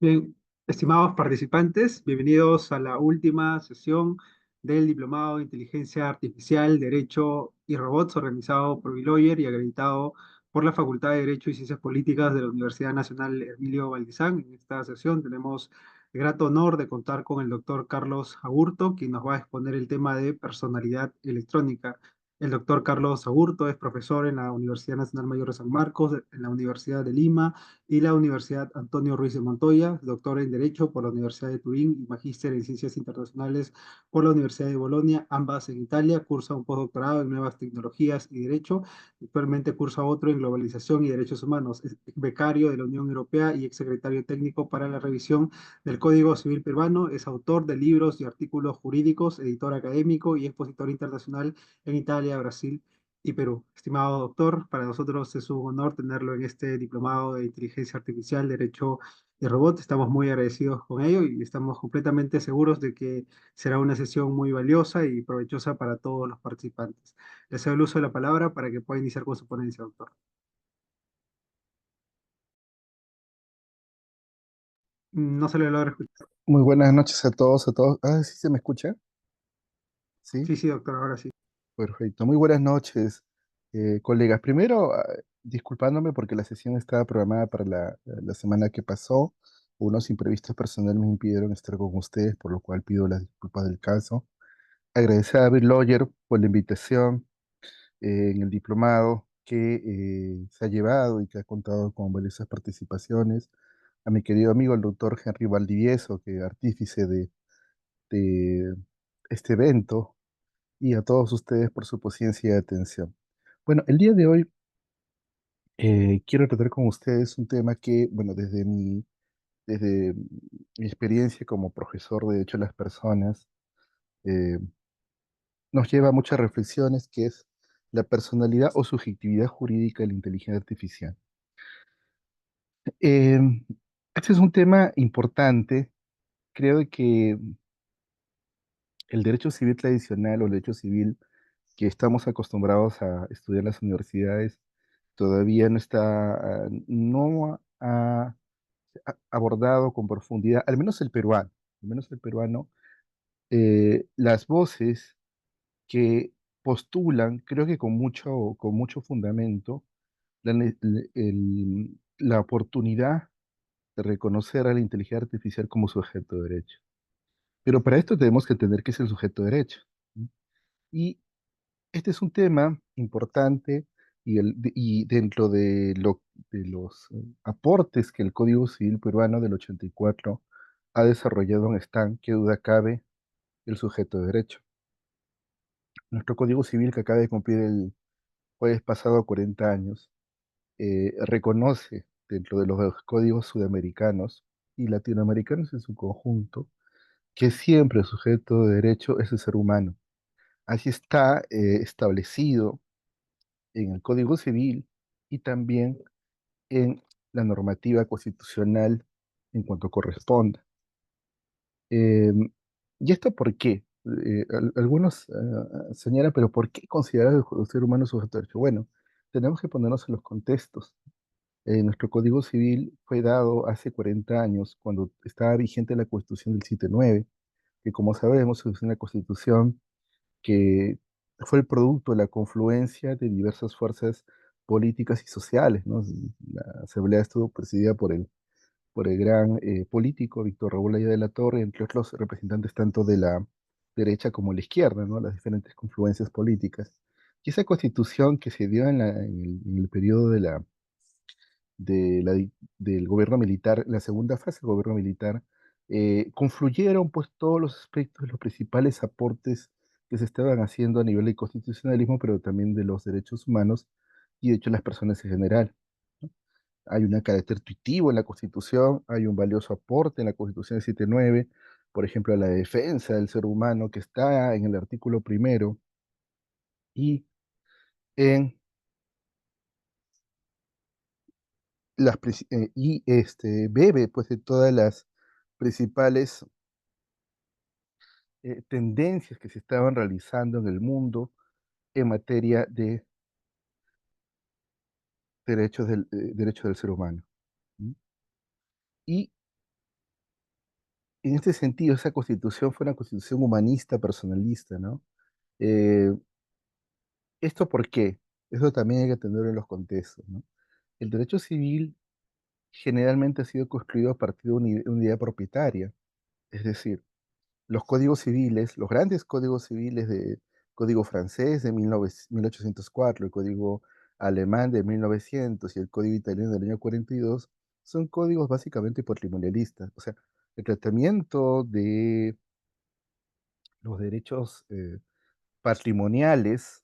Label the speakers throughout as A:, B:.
A: Bien, estimados participantes, bienvenidos a la última sesión del Diplomado de Inteligencia Artificial, Derecho y Robots, organizado por Biloyer y acreditado por la Facultad de Derecho y Ciencias Políticas de la Universidad Nacional Emilio Valdizán. En esta sesión tenemos el grato honor de contar con el doctor Carlos Agurto, quien nos va a exponer el tema de personalidad electrónica. El doctor Carlos Agurto es profesor en la Universidad Nacional Mayor de San Marcos, en la Universidad de Lima y la Universidad Antonio Ruiz de Montoya, doctor en Derecho por la Universidad de Turín y magíster en Ciencias Internacionales por la Universidad de Bolonia, ambas en Italia. Cursa un postdoctorado en Nuevas Tecnologías y Derecho. Actualmente cursa otro en Globalización y Derechos Humanos. Es becario de la Unión Europea y exsecretario técnico para la revisión del Código Civil peruano. Es autor de libros y artículos jurídicos, editor académico y expositor internacional en Italia, Brasil y Perú. Estimado doctor, para nosotros es un honor tenerlo en este diplomado de inteligencia artificial, derecho y robot. Estamos muy agradecidos con ello y estamos completamente seguros de que será una sesión muy valiosa y provechosa para todos los participantes. Les doy el uso de la palabra para que pueda iniciar con su ponencia, doctor. No se le logra escuchar.
B: Muy buenas noches a todos, a todos. Ah, sí se me escucha. Sí,
A: Sí, sí, doctor, ahora sí.
B: perfecto. Muy buenas noches, colegas. Primero, disculpándome porque la sesión estaba programada para la semana que pasó. Unos imprevistos personales me impidieron estar con ustedes, por lo cual pido las disculpas del caso. Agradecer a Bill Lawyer por la invitación en el diplomado que se ha llevado y que ha contado con valiosas participaciones. A mi querido amigo, el doctor Henry Valdivieso, que artífice de este evento, y a todos ustedes por su paciencia y atención. Bueno, el día de hoy quiero tratar con ustedes un tema que, bueno, desde mi experiencia como profesor de Derecho a las Personas, eh, nos lleva a muchas reflexiones, que es la personalidad o subjetividad jurídica de la inteligencia artificial. Eh, este es un tema importante. Creo que el derecho civil tradicional o el derecho civil que estamos acostumbrados a estudiar en las universidades todavía no ha abordado con profundidad, al menos el peruano, las voces que postulan, creo que con mucho fundamento, la oportunidad de reconocer a la inteligencia artificial como sujeto de derecho. Pero para esto tenemos que entender qué es el sujeto de derecho. ¿Sí? Y este es un tema importante y dentro de los aportes que el Código Civil peruano del 84 ha desarrollado están, qué duda cabe, el sujeto de derecho. Nuestro Código Civil, que acaba de cumplir el jueves pasado 40 años, reconoce dentro de los códigos sudamericanos y latinoamericanos en su conjunto que siempre el sujeto de derecho es el ser humano. Así está establecido en el Código Civil y también en la normativa constitucional en cuanto corresponda. Eh, ¿Y esto por qué? Algunos señalan, pero ¿por qué considerar el ser humano sujeto de derecho? Bueno, tenemos que ponernos en los contextos. Nuestro Código Civil fue dado hace 40 años, cuando estaba vigente la Constitución del 79, que como sabemos es una constitución que fue el producto de la confluencia de diversas fuerzas políticas y sociales, ¿no? La Asamblea estuvo presidida por el gran político Víctor Raúl Aya de la Torre, entre otros representantes tanto de la derecha como la izquierda, ¿no? Las diferentes confluencias políticas. Y esa constitución que se dio en el periodo del gobierno militar, la segunda fase del gobierno militar, confluyeron pues todos los aspectos, los principales aportes que se estaban haciendo a nivel de constitucionalismo, pero también de los derechos humanos y de hecho las personas en general. Hay un carácter intuitivo en la Constitución, hay un valioso aporte en la Constitución del 79, por ejemplo, a la defensa del ser humano que está en el artículo primero y en bebe pues de todas las principales tendencias que se estaban realizando en el mundo en materia de derecho del ser humano. ¿Mm? Y En este sentido, esa constitución fue una constitución humanista, personalista, ¿no? Eh, ¿Esto por qué? Eso también hay que tenerlo en los contextos, ¿no? El derecho civil generalmente ha sido construido a partir de una idea propietaria, es decir, los códigos civiles, los grandes códigos civiles de código francés de 1804, el código alemán de 1900 y el código italiano del año 42, son códigos básicamente patrimonialistas. O sea, el tratamiento de los derechos patrimoniales,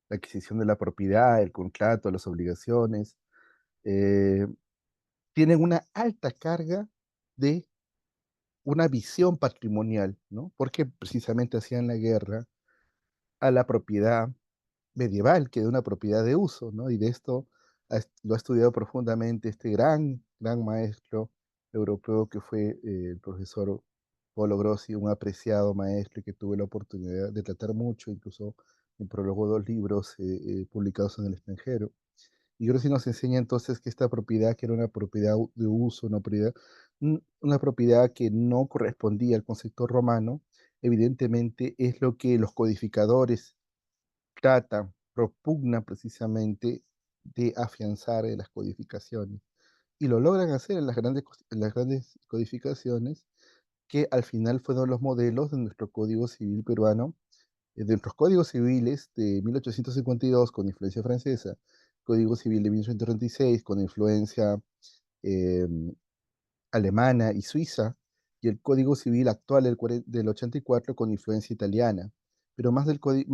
B: la adquisición de la propiedad, el contrato, las obligaciones, eh, tienen una alta carga de una visión patrimonial, ¿no? Porque precisamente hacían la guerra a la propiedad medieval, que de una propiedad de uso, ¿no? Y de esto lo ha estudiado profundamente este gran maestro europeo que fue el profesor Polo Grossi, un apreciado maestro y que tuve la oportunidad de tratar mucho, incluso me prologó dos libros publicados en el extranjero. Y Grossi nos enseña entonces que esta propiedad, que era una propiedad de uso, una propiedad que no correspondía al concepto romano, evidentemente es lo que los codificadores propugnan precisamente de afianzar en las codificaciones. Y lo logran hacer en las grandes codificaciones, que al final fueron los modelos de nuestro Código Civil peruano, de nuestros códigos civiles de 1852 con influencia francesa, Código Civil de 1836 con influencia eh, alemana y suiza, y el Código Civil actual del 84 con influencia italiana. Pero más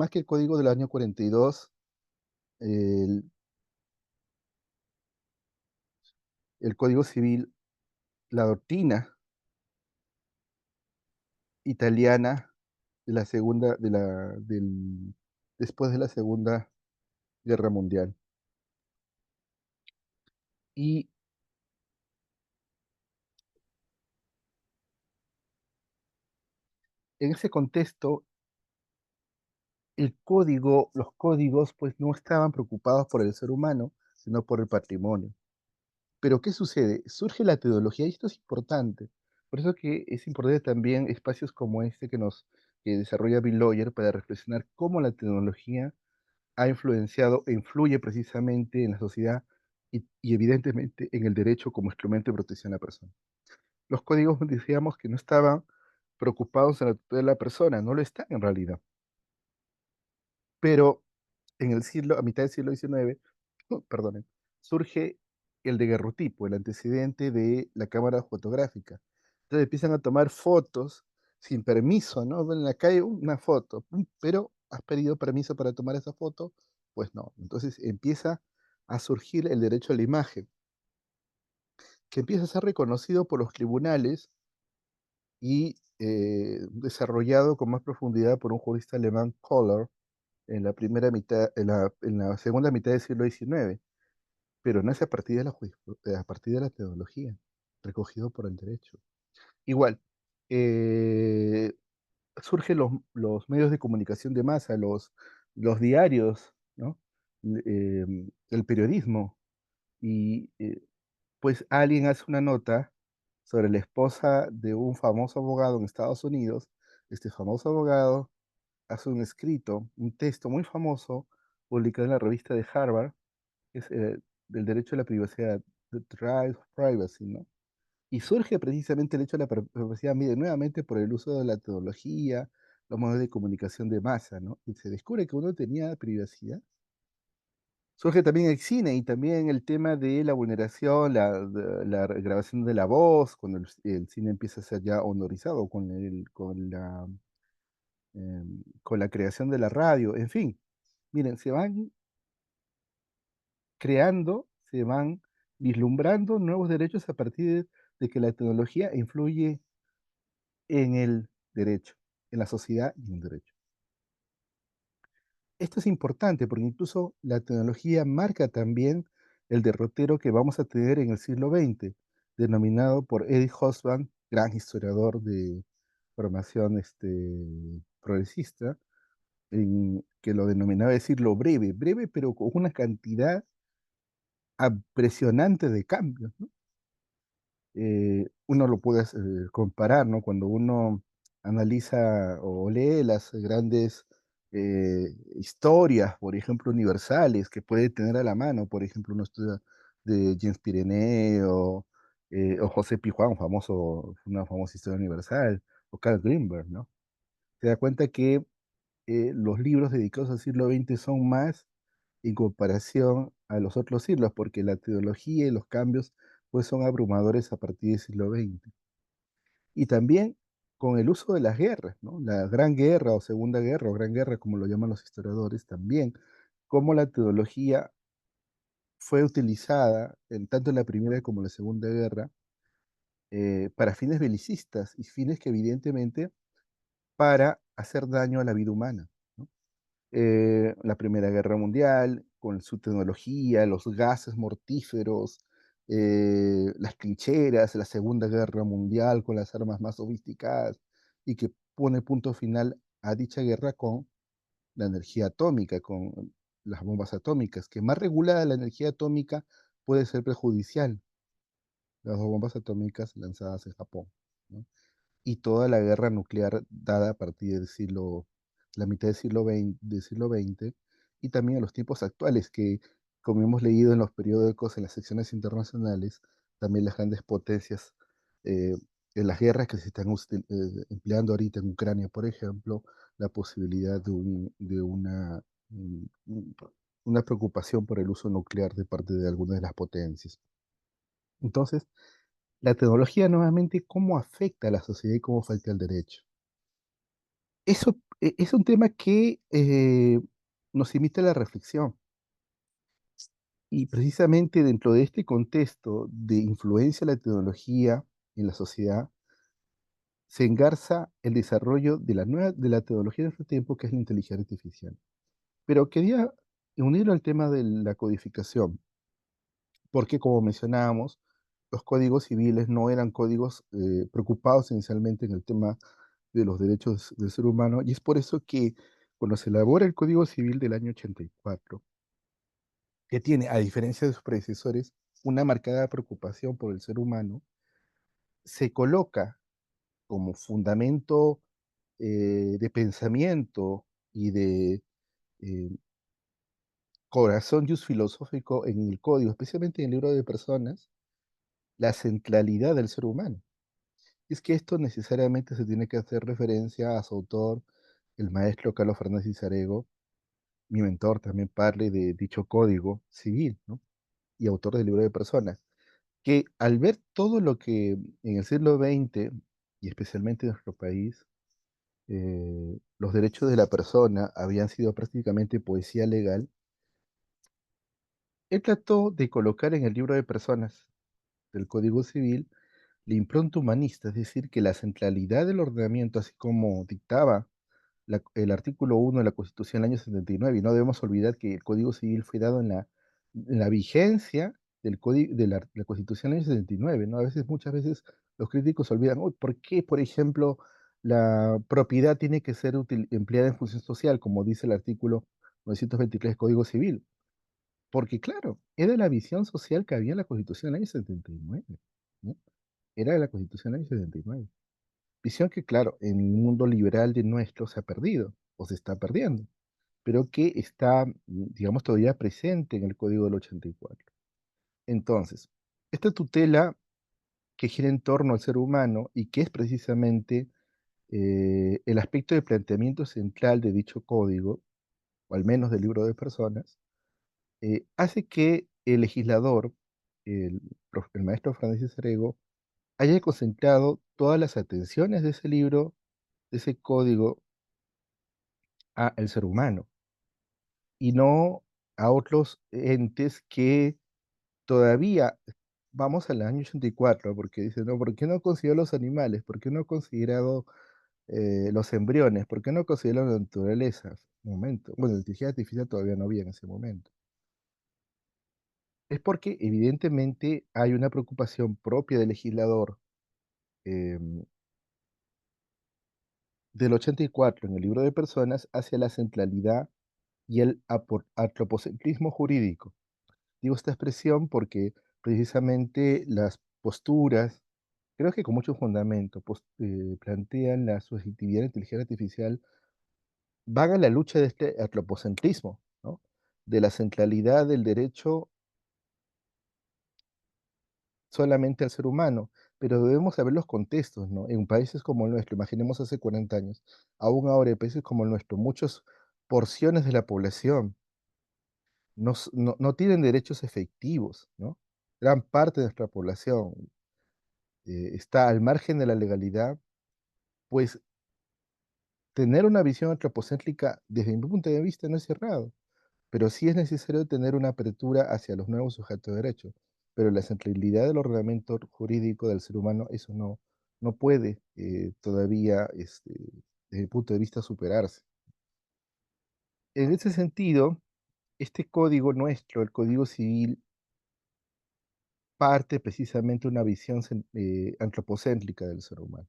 B: que el código del año 42, el, el Código Civil, la doctrina italiana de la segunda, después de la Segunda Guerra Mundial. Y en ese contexto, los códigos, pues no estaban preocupados por el ser humano, sino por el patrimonio. Pero ¿qué sucede? Surge la tecnología y esto es importante. Por eso que es importante también espacios como este que desarrolla Bill Lawyer para reflexionar cómo la tecnología ha influenciado e influye precisamente en la sociedad y evidentemente en el derecho como instrumento de protección a la persona. Los códigos decíamos que no estaban preocupados en la tutela de la persona, no lo están en realidad. Pero a mitad del siglo XIX, perdonen, surge el daguerrotipo, el antecedente de la cámara fotográfica. Entonces empiezan a tomar fotos sin permiso, ¿no? Ven en la calle una foto, pum, pero ¿has pedido permiso para tomar esa foto? Pues no. Entonces empieza a surgir el derecho a la imagen, que empieza a ser reconocido por los tribunales y desarrollado con más profundidad por un jurista alemán, Kohler, en la primera mitad, en la segunda mitad del siglo XIX, pero no es a partir de a partir de la tecnología, recogido por el derecho. Igual, eh, surgen los medios de comunicación de masa, los diarios, ¿no? El periodismo, y pues alguien hace una nota sobre la esposa de un famoso abogado en Estados Unidos. Este famoso abogado hace un escrito, un texto muy famoso, publicado en la revista de Harvard, que es del derecho a la privacidad, The Right of Privacy, ¿no? Y surge precisamente el hecho de la privacidad, mire, nuevamente por el uso de la tecnología, los modos de comunicación de masa, ¿no? Y se descubre que uno tenía privacidad. Surge también el cine y también el tema de la vulneración, la grabación de la voz, cuando el cine empieza a ser ya honorizado con la creación de la radio, en fin. Miren, se van creando, se van vislumbrando nuevos derechos a partir de que la tecnología influye en el derecho, en la sociedad y en el derecho. Esto es importante porque incluso la tecnología marca también el derrotero que vamos a tener en el siglo XX, denominado por Eddie Hobsbawm, gran historiador de formación progresista, que lo denominaba el siglo breve, breve pero con una cantidad impresionante de cambios, ¿no? uno lo puede comparar, ¿no? Cuando uno analiza o lee las grandes historias, por ejemplo, universales, que puede tener a la mano, por ejemplo, uno estudia de James Pireneo, o José Pijuán, una famosa historia universal, o Carl Greenberg, ¿no? Se da cuenta que los libros dedicados al siglo XX son más en comparación a los otros siglos, porque la teología y los cambios pues son abrumadores a partir del siglo XX. Y también con el uso de las guerras, ¿no? La Gran Guerra o Segunda Guerra o Gran Guerra, como lo llaman los historiadores, también, cómo la teología fue utilizada tanto en la Primera como en la Segunda Guerra para fines belicistas y fines que evidentemente para hacer daño a la vida humana, ¿no? La Primera Guerra Mundial, con su tecnología, los gases mortíferos, las trincheras, la Segunda Guerra Mundial con las armas más sofisticadas y que pone punto final a dicha guerra con la energía atómica, con las bombas atómicas, que más regulada la energía atómica puede ser perjudicial, las dos bombas atómicas lanzadas en Japón, ¿no? Y toda la guerra nuclear dada a partir la mitad del siglo XX y también a los tiempos actuales, que como hemos leído en los periódicos, en las secciones internacionales, también las grandes potencias, eh, en las guerras que se están empleando ahorita en Ucrania, por ejemplo, la posibilidad de una preocupación por el uso nuclear de parte de algunas de las potencias. Entonces, la tecnología nuevamente, ¿cómo afecta a la sociedad y cómo falta el derecho? Eso es un tema que nos invita a la reflexión. Y precisamente dentro de este contexto de influencia de la tecnología en la sociedad, se engarza el desarrollo de la tecnología de nuestro tiempo, que es la inteligencia artificial. Pero quería unirlo al tema de la codificación, porque como mencionábamos, los códigos civiles no eran códigos preocupados inicialmente en el tema de los derechos del ser humano, y es por eso que cuando se elabora el Código Civil del año 84, que tiene, a diferencia de sus predecesores, una marcada preocupación por el ser humano, se coloca como fundamento de pensamiento y de eh, corazón just filosófico en el código, especialmente en el libro de personas, la centralidad del ser humano. Es que esto necesariamente se tiene que hacer referencia a su autor, el maestro Carlos Fernández Izarego, mi mentor, también padre de dicho código civil, ¿no? Y autor del libro de personas, que al ver todo lo que en el siglo XX, y especialmente en nuestro país, los derechos de la persona habían sido prácticamente poesía legal, él trató de colocar en el libro de personas del Código Civil la impronta humanista, es decir, que la centralidad del ordenamiento, así como dictaba el artículo 1 de la Constitución del año 79, y no debemos olvidar que el Código Civil fue dado en la vigencia de la Constitución del año 79, ¿no? Muchas veces los críticos olvidan: "Uy, ¿por qué, por ejemplo, la propiedad tiene que ser empleada en función social, como dice el artículo 923 del Código Civil?". Porque claro, era la visión social que había en la Constitución del año 79, ¿no? Era la Constitución del año 79. Visión que, claro, en el mundo liberal de nuestro se ha perdido o se está perdiendo, pero que está, digamos, todavía presente en el Código del 84. Entonces, esta tutela que gira en torno al ser humano y que es precisamente el aspecto de planteamiento central de dicho código, o al menos del libro de personas, hace que el legislador, el maestro Francis Arego, haya concentrado todas las atenciones de ese libro, de ese código, a el ser humano y no a otros entes que todavía vamos al año 84, porque dicen: "No, ¿por qué no consideró los animales? ¿Por qué no ha considerado los embriones? ¿Por qué no consideró la naturaleza?". Un momento, bueno, la inteligencia artificial todavía no había en ese momento. Es porque evidentemente hay una preocupación propia del legislador em, del 84 en el libro de personas hacia la centralidad y el antropocentrismo jurídico. Digo esta expresión porque precisamente las posturas, creo que con mucho fundamento, plantean la subjetividad de la inteligencia artificial, van a la lucha de este antropocentrismo, ¿no? De la centralidad del derecho solamente al ser humano, pero debemos saber los contextos, ¿no? En países como el nuestro, imaginemos hace 40 años, aún ahora en países como el nuestro, muchas porciones de la población no tienen derechos efectivos, ¿no? Gran parte de nuestra población está al margen de la legalidad, pues tener una visión antropocéntrica desde mi punto de vista no es cerrado, pero sí es necesario tener una apertura hacia los nuevos sujetos de derecho. Pero la centralidad del ordenamiento jurídico del ser humano, eso no puede todavía, desde mi punto de vista, superarse. En ese sentido, este código nuestro, el Código Civil, parte precisamente de una visión antropocéntrica del ser humano.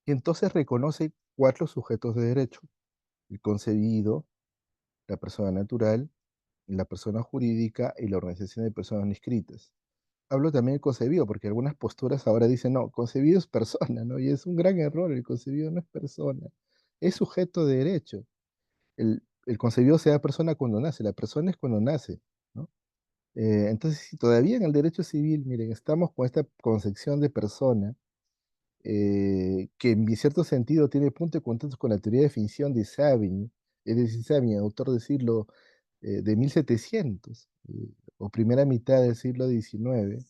B: Y entonces reconoce cuatro sujetos de derecho: el concebido, la persona natural, la persona jurídica y la organización de personas no inscritas. Hablo también del concebido, porque algunas posturas ahora dicen, no, concebido es persona, ¿no? Y es un gran error, el concebido no es persona, es sujeto de derecho. El concebido se da persona cuando nace, la persona es cuando nace, ¿no? Entonces, si todavía en el derecho civil, miren, estamos con esta concepción de persona, que en cierto sentido tiene punto de contacto con la teoría de definición de Savigny, es decir, Savigny, autor del siglo de 1700, o primera mitad del siglo XIX,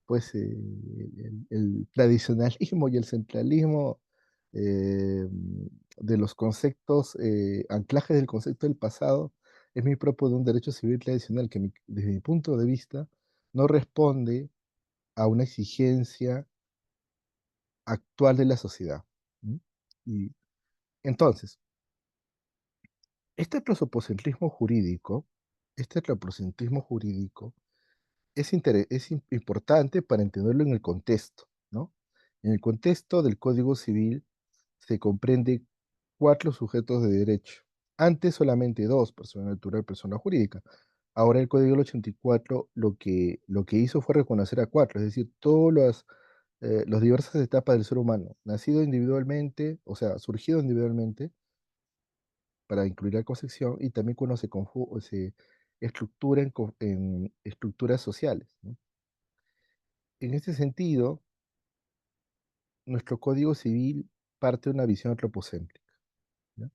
B: pues el tradicionalismo y el centralismo eh, de los conceptos, anclajes del concepto del pasado, es muy propio de un derecho civil tradicional que desde mi punto de vista no responde a una exigencia actual de la sociedad. ¿Mm? Y entonces, este prosopocentrismo jurídico, este antropocentrismo jurídico es importante para entenderlo en el contexto, ¿no? En el contexto del Código Civil se comprende cuatro sujetos de derecho. Antes solamente dos: persona natural, persona jurídica. Ahora el Código del 84 lo que hizo fue reconocer a cuatro, es decir, todas las diversas etapas del ser humano, nacido individualmente, o sea, surgido individualmente, para incluir la concepción, y también cuando se estructura en estructuras sociales, ¿no? En este sentido, nuestro Código Civil parte de una visión antropocéntrica, ¿ya?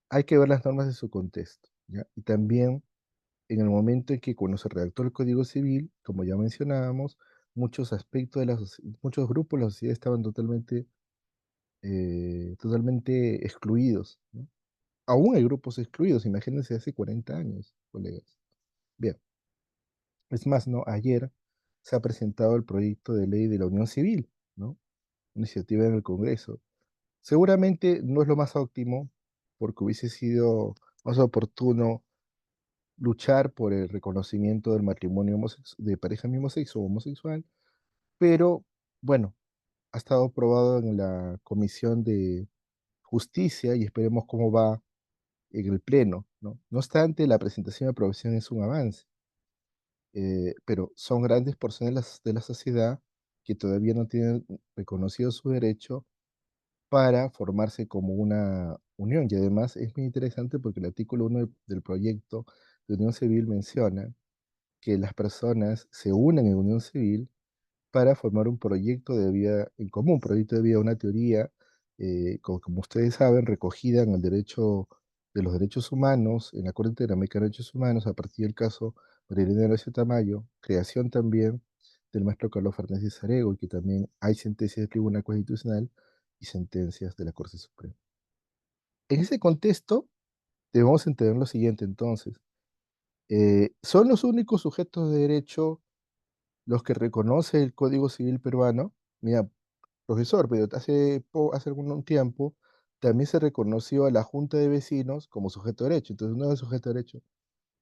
B: Hay que ver las normas en su contexto, ¿ya? Y también en el momento en que cuando se redactó el Código Civil, como ya mencionábamos, muchos aspectos muchos grupos de la sociedad estaban totalmente excluidos, ¿no? Aún hay grupos excluidos, imagínense hace 40 años, colegas. Bien, es más, ¿no? Ayer se ha presentado el proyecto de ley de la Unión Civil, ¿no? Iniciativa en el Congreso. Seguramente no es lo más óptimo, porque hubiese sido más oportuno luchar por el reconocimiento del matrimonio de pareja mismo sexo o homosexual, pero bueno, ha estado aprobado en la Comisión de Justicia y esperemos cómo va en el Pleno, ¿no? No obstante, la presentación y aprobación es un avance, pero son grandes porciones de la sociedad que todavía no tienen reconocido su derecho para formarse como una unión. Y además es muy interesante porque el artículo 1 del proyecto de unión civil menciona que las personas se unen en unión civil para formar un proyecto de vida en común, proyecto de vida, una teoría, como ustedes saben, recogida en el derecho de los derechos humanos, en la Corte Interamericana de Derechos Humanos, a partir del caso María Elena Horacio Tamayo, creación también del maestro Carlos Fernández Sarego, y que también hay sentencias del Tribunal Constitucional y sentencias de la Corte Suprema. En ese contexto, debemos entender lo siguiente entonces. ¿Son los únicos sujetos de derecho los que reconoce el Código Civil peruano? Mira, profesor, pero hace algún tiempo también se reconoció a la Junta de Vecinos como sujeto de derecho. Entonces, no es sujeto de derecho.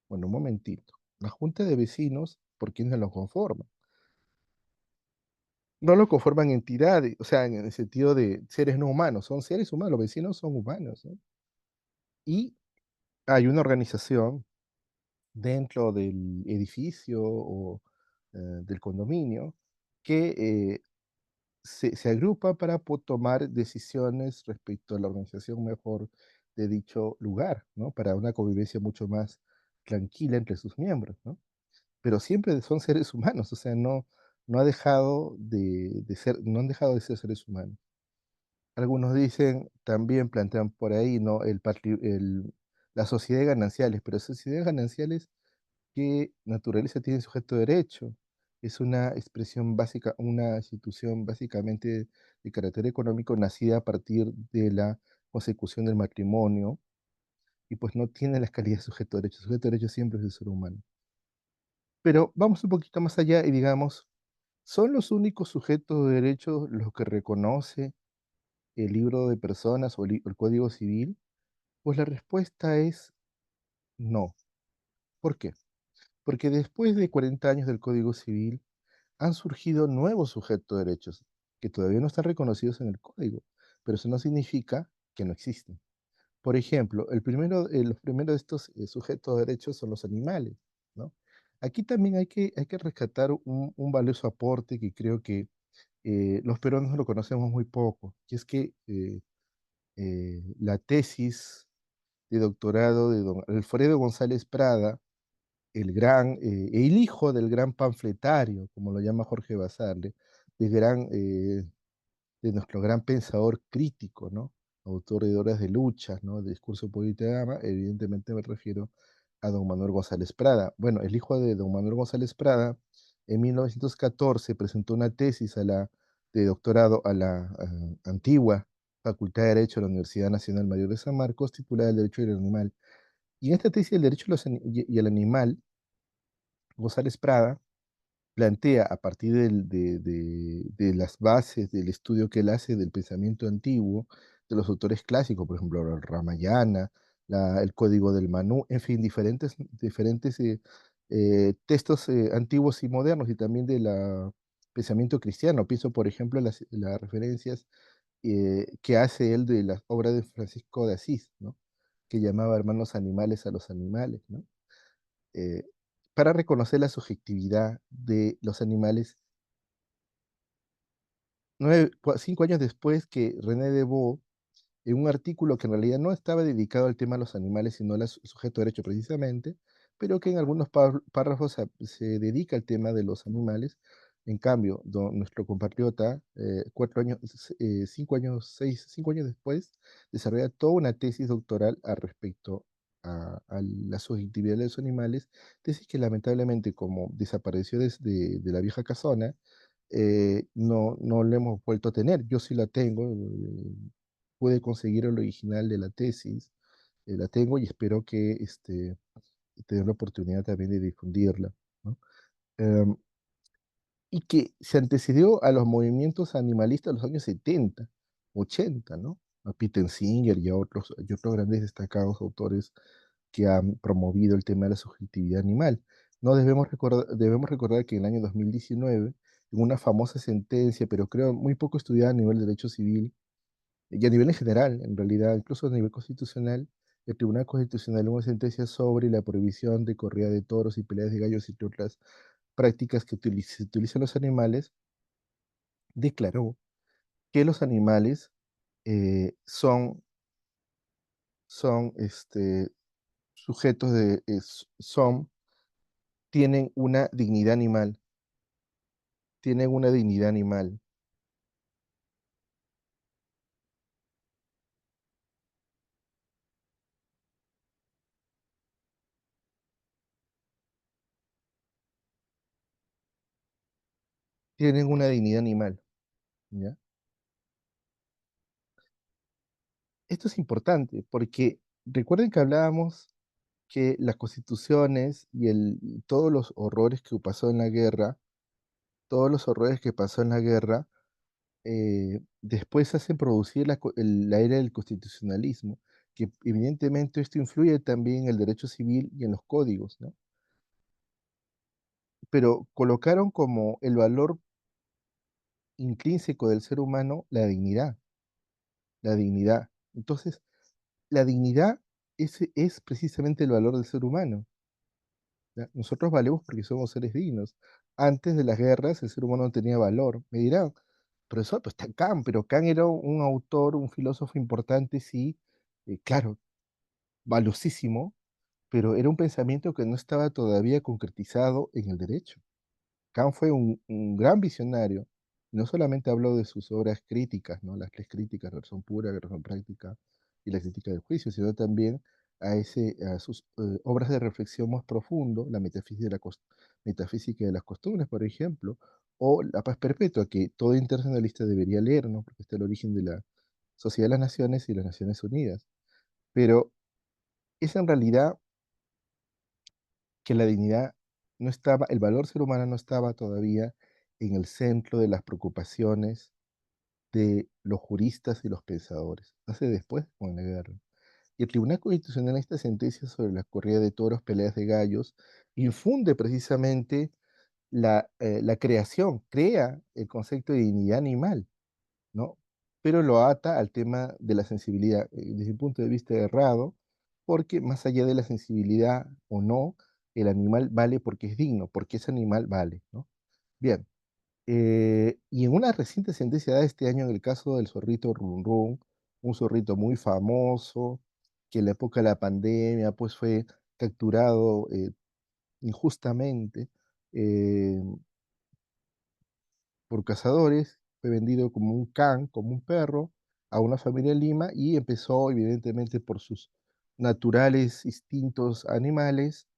B: Bueno, un momentito. La Junta de Vecinos, ¿por quiénes lo conforman? No lo conforman entidades, o sea, en el sentido de seres no humanos, son seres humanos, los vecinos son humanos, ¿no? Y hay una organización dentro del edificio del condominio, que se agrupa para tomar decisiones respecto a la organización mejor de dicho lugar, ¿no? Para una convivencia mucho más tranquila entre sus miembros, ¿no? Pero siempre son seres humanos, o sea, no ha dejado de ser, no han dejado de ser seres humanos. Algunos dicen, también plantean por ahí, ¿no? La sociedad de gananciales, pero sociedades gananciales, ¿qué naturaleza tiene el sujeto de derecho? Es una expresión básica, una institución básicamente de carácter económico nacida a partir de la consecución del matrimonio y pues no tiene las calidades de sujeto de derecho. El sujeto de derecho siempre es el ser humano. Pero vamos un poquito más allá y digamos, ¿son los únicos sujetos de derecho los que reconoce el libro de personas o el Código Civil? Pues la respuesta es no. ¿Por qué? Porque después de 40 años del Código Civil han surgido nuevos sujetos de derechos que todavía no están reconocidos en el código, pero eso no significa que no existen. Por ejemplo, los primeros de estos sujetos de derechos son los animales, ¿no? Aquí también hay que rescatar un valioso aporte que creo que los peruanos lo conocemos muy poco, que es que la tesis de doctorado de don Alfredo González Prada, el hijo del gran panfletario, como lo llama Jorge Basarle, del de nuestro gran pensador crítico, ¿no? Autor de Horas de Luchas, ¿no? De Discurso Político de Gama, evidentemente me refiero a don Manuel González Prada. Bueno, el hijo de don Manuel González Prada, en 1914 presentó una tesis de doctorado a la antigua Facultad de Derecho de la Universidad Nacional Mayor de San Marcos, titulada El Derecho del Animal. Y en esta tesis del derecho y al animal, González Prada plantea a partir de las bases del estudio que él hace del pensamiento antiguo, de los autores clásicos, por ejemplo, el Ramayana, el Código del Manú, en fin, diferentes textos antiguos y modernos, y también del pensamiento cristiano. Pienso, por ejemplo, en las referencias que hace él de las obras de Francisco de Asís, ¿no? Que llamaba hermanos animales a los animales, ¿no? eh, para reconocer la subjetividad de los animales 5 años después que René Debord, en un artículo que en realidad no estaba dedicado al tema de los animales, sino al sujeto de derecho precisamente, pero que en algunos párrafos se dedica al tema de los animales. En cambio, nuestro compatriota, 4 años, 5 años, 5 años después, desarrolla toda una tesis doctoral al respecto a la subjetividad de los animales, tesis que lamentablemente, como desapareció desde de la vieja casona, no la hemos vuelto a tener. Yo sí la tengo, pude conseguir el original de la tesis, la tengo y espero que tener la oportunidad también de difundirla, ¿no? Em, y que se antecedió a los movimientos animalistas de los años 70, 80, ¿no? A Peter Singer y otros grandes destacados autores que han promovido el tema de la subjetividad animal. No debemos recordar que en el año 2019, en una famosa sentencia, pero creo muy poco estudiada a nivel de derecho civil, y a nivel en general, en realidad, incluso a nivel constitucional, el Tribunal Constitucional en una sentencia sobre la prohibición de corrida de toros y peleas de gallos y otras prácticas que se utilizan los animales, declaró que los animales son sujetos tienen una dignidad animal, tienen una dignidad animal, tienen una dignidad animal, ¿ya? Esto es importante porque recuerden que hablábamos que las constituciones y todos los horrores que pasó en la guerra, todos los horrores que pasó en la guerra, después hacen producir la era del constitucionalismo, que evidentemente esto influye también en el derecho civil y en los códigos, ¿no? Pero colocaron como el valor intrínseco del ser humano la dignidad, la dignidad. Entonces, la dignidad es precisamente el valor del ser humano, ¿ya? Nosotros valemos porque somos seres dignos. antes de las guerras el ser humano no tenía valor. Me dirán, profesor, pues está Kant, pero Kant era un autor, un filósofo importante, sí, claro, valiosísimo, pero era un pensamiento que no estaba todavía concretizado en el derecho. Kant fue un gran visionario. No solamente habló de sus obras críticas, ¿no? Las tres críticas, la razón pura, la razón práctica y la crítica del juicio, sino también a sus obras de reflexión más profundo, la metafísica de las costumbres, por ejemplo, o La paz perpetua, que todo internacionalista debería leer, ¿no? Porque está el origen de la Sociedad de las Naciones y las Naciones Unidas. Pero es en realidad que la dignidad no estaba, el valor ser humano no estaba todavía en el centro de las preocupaciones de los juristas y los pensadores. Hace después con la guerra. Y el Tribunal Constitucional, en esta sentencia sobre la corrida de toros, peleas de gallos, infunde precisamente la creación, crea el concepto de dignidad animal, ¿no? Pero lo ata al tema de la sensibilidad, desde un punto de vista errado, porque más allá de la sensibilidad o no, el animal vale porque es digno, porque ese animal vale, ¿no? Bien, y en una reciente sentencia dada este año en el caso del zorrito Run Run, un zorrito muy famoso, que en la época de la pandemia pues fue capturado injustamente, eh, por cazadores, fue vendido como un can, como un perro, a una familia en Lima y empezó, evidentemente, por sus naturales instintos animales,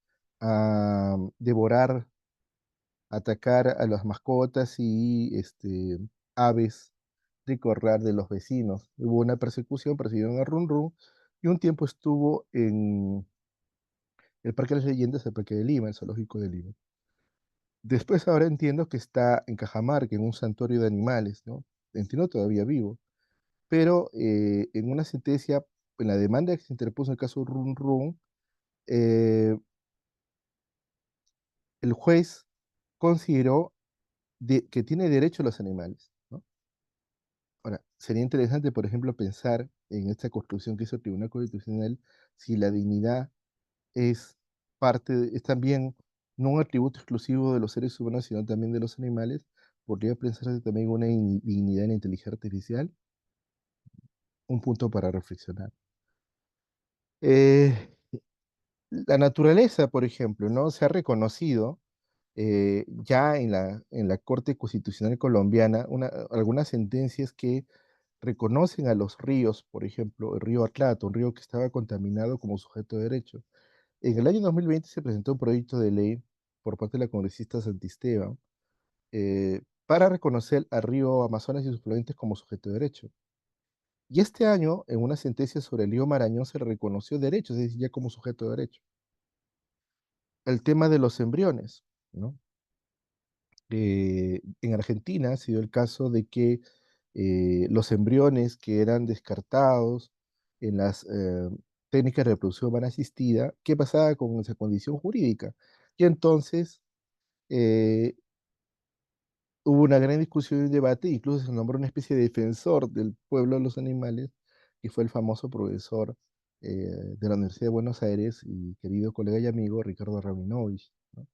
B: a devorar, atacar a las mascotas y aves de corral de los vecinos. Hubo una persecución, persiguieron a Run Run y un tiempo estuvo en el Parque de las Leyendas, el Parque de Lima, el Zoológico de Lima. Después ahora entiendo que está en Cajamarca, en un santuario de animales, ¿no? Entiendo todavía vivo. Pero en una sentencia, en la demanda que se interpuso en el caso Run Run, eh, el juez consideró que tiene derecho a los animales, ¿no? Ahora, sería interesante, por ejemplo, pensar en esta construcción que hizo el Tribunal Constitucional, si la dignidad es es también no un atributo exclusivo de los seres humanos, sino también de los animales. Podría pensarse también una dignidad en la inteligencia artificial, un punto para reflexionar. Eh, la naturaleza, por ejemplo, ¿no? Se ha reconocido ya en la Corte Constitucional colombiana algunas sentencias que reconocen a los ríos, por ejemplo, el río Atlanta, un río que estaba contaminado como sujeto de derecho. En el año 2020 se presentó un proyecto de ley por parte de la congresista Santisteban para reconocer al río Amazonas y sus afluentes como sujeto de derecho. Y este año, en una sentencia sobre el río Marañón, se le reconoció derecho, es decir, ya como sujeto de derecho. El tema de los embriones, ¿no? En Argentina ha sido el caso de que los embriones que eran descartados en las técnicas de reproducción humana asistida, ¿qué pasaba con esa condición jurídica? Y entonces eh, hubo una gran discusión y debate, incluso se nombró una especie de defensor del pueblo de los animales, que fue el famoso profesor de la Universidad de Buenos Aires y querido colega y amigo Ricardo Rabinovich, ¿no?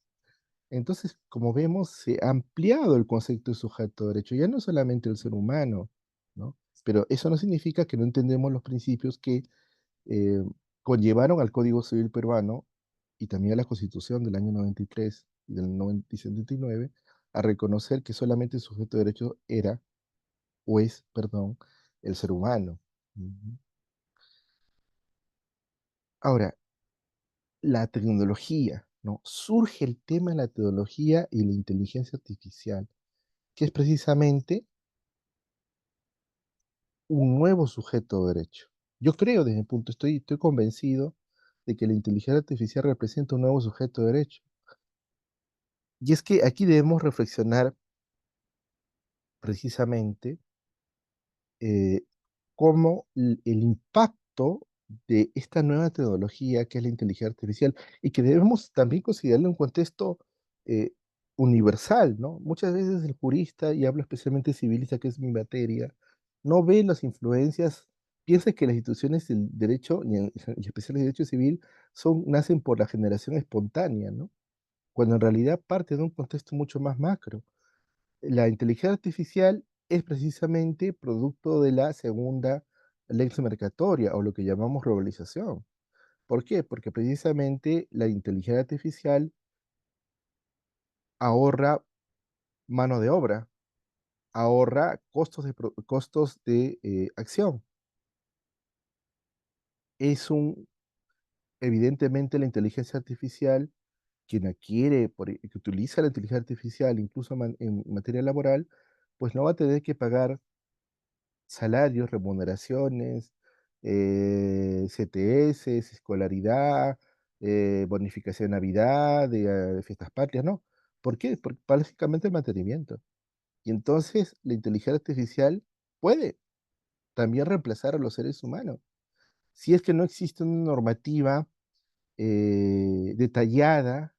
B: Entonces, como vemos, se ha ampliado el concepto de sujeto de derecho, ya no solamente el ser humano, ¿no? Pero eso no significa que no entendemos los principios que eh, conllevaron al Código Civil peruano y también a la Constitución del año 93 y del 90 y 79, a reconocer que solamente el sujeto de derecho era, o es, perdón, el ser humano. Ujú. Ahora, la tecnología, ¿no? Surge el tema de la tecnología y la inteligencia artificial, que es precisamente un nuevo sujeto de derecho. Yo creo, desde mi punto, estoy convencido de que la inteligencia artificial representa un nuevo sujeto de derecho. Y es que aquí debemos reflexionar precisamente eh, cómo el impacto de esta nueva tecnología que es la inteligencia artificial y que debemos también considerarlo en un contexto eh, universal, ¿no? Muchas veces el jurista, y hablo especialmente civilista, que es mi materia, no ve las influencias, piensa que las instituciones del derecho, y especialmente el derecho civil, nacen por la generación espontánea, ¿no? cuando en realidad parte de un contexto mucho más macro. La inteligencia artificial es precisamente producto de la segunda ley mercatoria o lo que llamamos globalización. ¿Por qué? Porque precisamente la inteligencia artificial ahorra mano de obra, ahorra costos de acción. Es un, evidentemente, la inteligencia artificial, quien adquiere, que utiliza la inteligencia artificial incluso en materia laboral, pues no va a tener que pagar salarios, remuneraciones, CTS, escolaridad, bonificación de Navidad, de fiestas patrias, no. ¿Por qué? Porque básicamente el mantenimiento. Y entonces la inteligencia artificial puede también reemplazar a los seres humanos. Si es que no existe una normativa detallada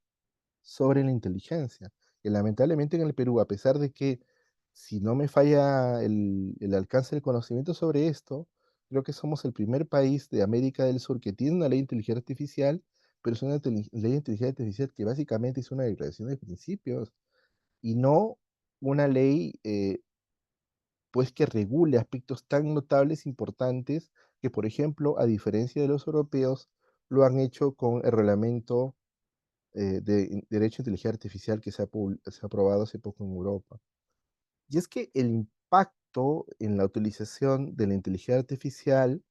B: sobre la inteligencia. Y lamentablemente en el Perú, a pesar de que, si no me falla el alcance del conocimiento sobre esto, creo que somos el primer país de América del Sur que tiene una ley de inteligencia artificial, pero es una ley de inteligencia artificial que básicamente es una declaración de principios y no una ley pues que regule aspectos tan notables, importantes, que por ejemplo, a diferencia de los europeos, lo han hecho con el reglamento Derecho a Inteligencia Artificial que se ha aprobado hace poco en Europa. Y es que el impacto en la utilización de la inteligencia artificial